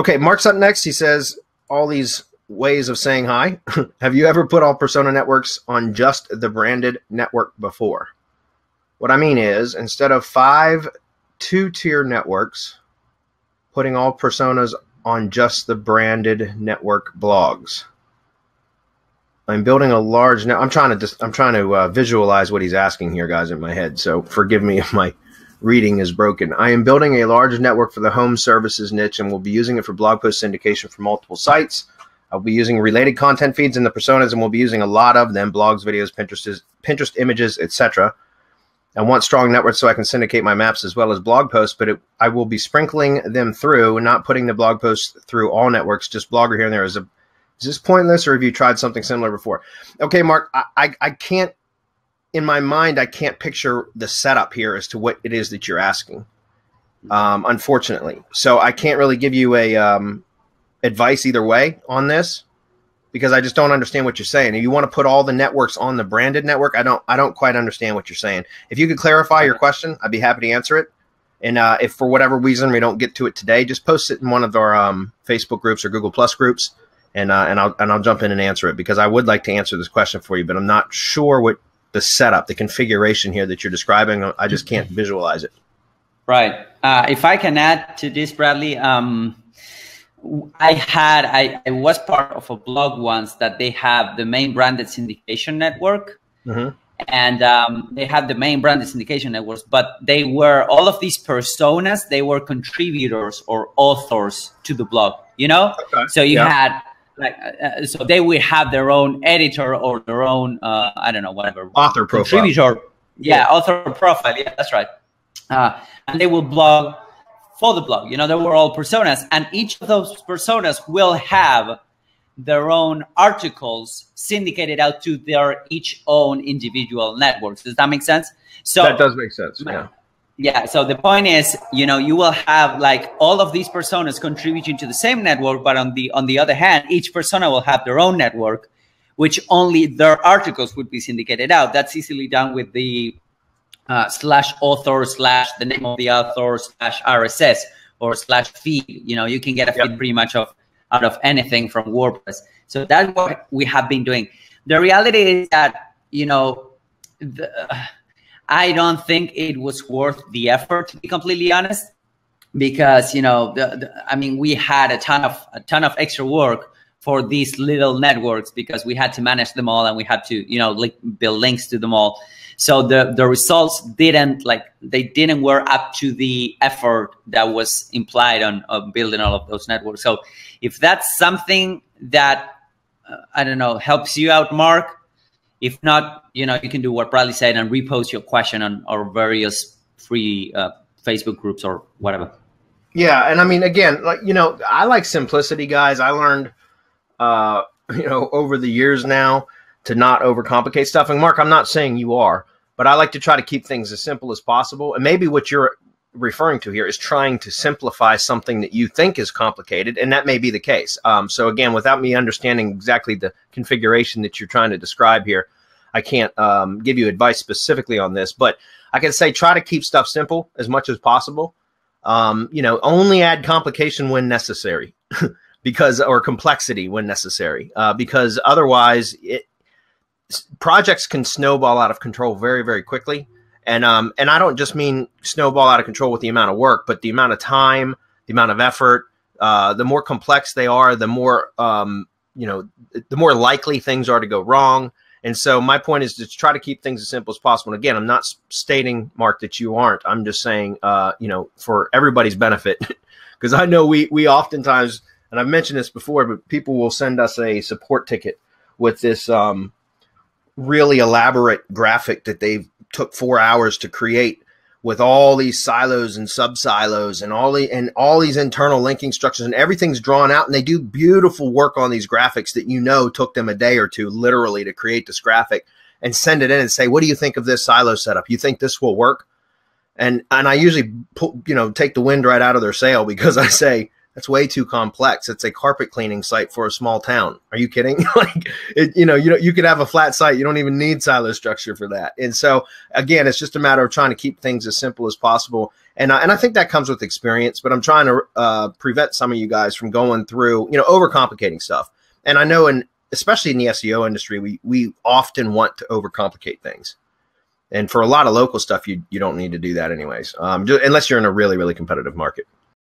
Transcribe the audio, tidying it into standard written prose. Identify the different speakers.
Speaker 1: Okay, Mark's up next. He says all these ways of saying hi. Have you ever put all persona networks on just the branded network before? What I mean is, instead of 5 two-tier networks, putting all personas on just the branded network blogs. I'm building a large I'm trying to visualize what he's asking here, guys, in my head. So forgive me if my reading is broken. I am building a large network for the home services niche and will be using it for blog post syndication for multiple sites. I'll be using related content feeds in the personas, and we'll be using a lot of them: blogs, videos, Pinterest images, etc. I want strong networks so I can syndicate my maps as well as blog posts, but I will be sprinkling them through, not putting the blog posts through all networks, just Blogger here and there. Is this pointless, or have you tried something similar before? Okay, Mark, I can't, in my mind, I can't picture the setup here as to what it is that you're asking, unfortunately. So I can't really give you a advice either way on this, because I just don't understand what you're saying. If you want to put all the networks on the branded network, I don't quite understand what you're saying. If you could clarify your question, I'd be happy to answer it. And if for whatever reason we don't get to it today, just post it in one of our Facebook groups or Google Plus groups, and I'll jump in and answer it, because I would like to answer this question for you, but I'm not sure what the setup, the configuration here that you're describing. I just can't visualize it.
Speaker 2: Right. If I can add to this, Bradley, I was part of a blog once that they have the main branded syndication network. Mm-hmm. And they had the main branded syndication networks, but they were, all of these personas, they were contributors or authors to the blog, you know? Okay. So you had, like, so they would have their own editor or their own, I don't know, whatever.
Speaker 1: Author profile.
Speaker 2: Contributor. Yeah, author profile. Yeah, that's right. And they will blog for the blog. You know, they were all personas, and each of those personas will have their own articles syndicated out to their each own individual networks. Does that make sense? So
Speaker 1: that does make sense. Yeah.
Speaker 2: Yeah. So the point is, you know, you will have like all of these personas contributing to the same network, but on the other hand, each persona will have their own network, which only their articles would be syndicated out. That's easily done with the /author/ the name of the author /RSS or /feed. You know, you can get a feed pretty much out of anything from WordPress. So that's what we have been doing. The reality is that, you know, I don't think it was worth the effort, to be completely honest, because, you know, I mean, we had a ton of extra work for these little networks because we had to manage them all and we had to, you know, build links to them all. So the results didn't were up to the effort that was implied on building all of those networks. So if that's something that, I don't know, helps you out, Mark, if not, you know, you can do what Bradley said and repost your question on our various free Facebook groups or whatever.
Speaker 1: Yeah. And I mean, again, like, you know, I like simplicity, guys. I learned, you know, over the years now to not overcomplicate stuff. And Mark, I'm not saying you are, but I like to try to keep things as simple as possible. And maybe what you're referring to here is trying to simplify something that you think is complicated, and that may be the case. So again, without me understanding exactly the configuration that you're trying to describe here, I can't give you advice specifically on this, but I can say try to keep stuff simple as much as possible. You know, only add complication when necessary, or complexity when necessary, because otherwise projects can snowball out of control very, very quickly. And I don't just mean snowball out of control with the amount of work, but the amount of time, the amount of effort. The more complex they are, the more, you know, the more likely things are to go wrong. And so my point is to try to keep things as simple as possible. And again, I'm not stating, Mark, that you aren't. I'm just saying, you know, for everybody's benefit, because I know we oftentimes, and I've mentioned this before, but people will send us a support ticket with this really elaborate graphic that they've took 4 hours to create, with all these silos and sub-silos and all these internal linking structures, and everything's drawn out, and they do beautiful work on these graphics that, you know, took them a day or two literally to create this graphic, and send it in and say, what do you think of this silo setup? You think this will work? And I usually you know, take the wind right out of their sail, because I say, that's way too complex. It's a carpet cleaning site for a small town. Are you kidding? Like, you know, you could have a flat site. You don't even need silo structure for that. And so again, it's just a matter of trying to keep things as simple as possible. And I think that comes with experience, but I'm trying to prevent some of you guys from going through, overcomplicating stuff. And I know, especially in the SEO industry, we often want to overcomplicate things. And for a lot of local stuff, you don't need to do that anyways, unless you're in a really, really competitive market.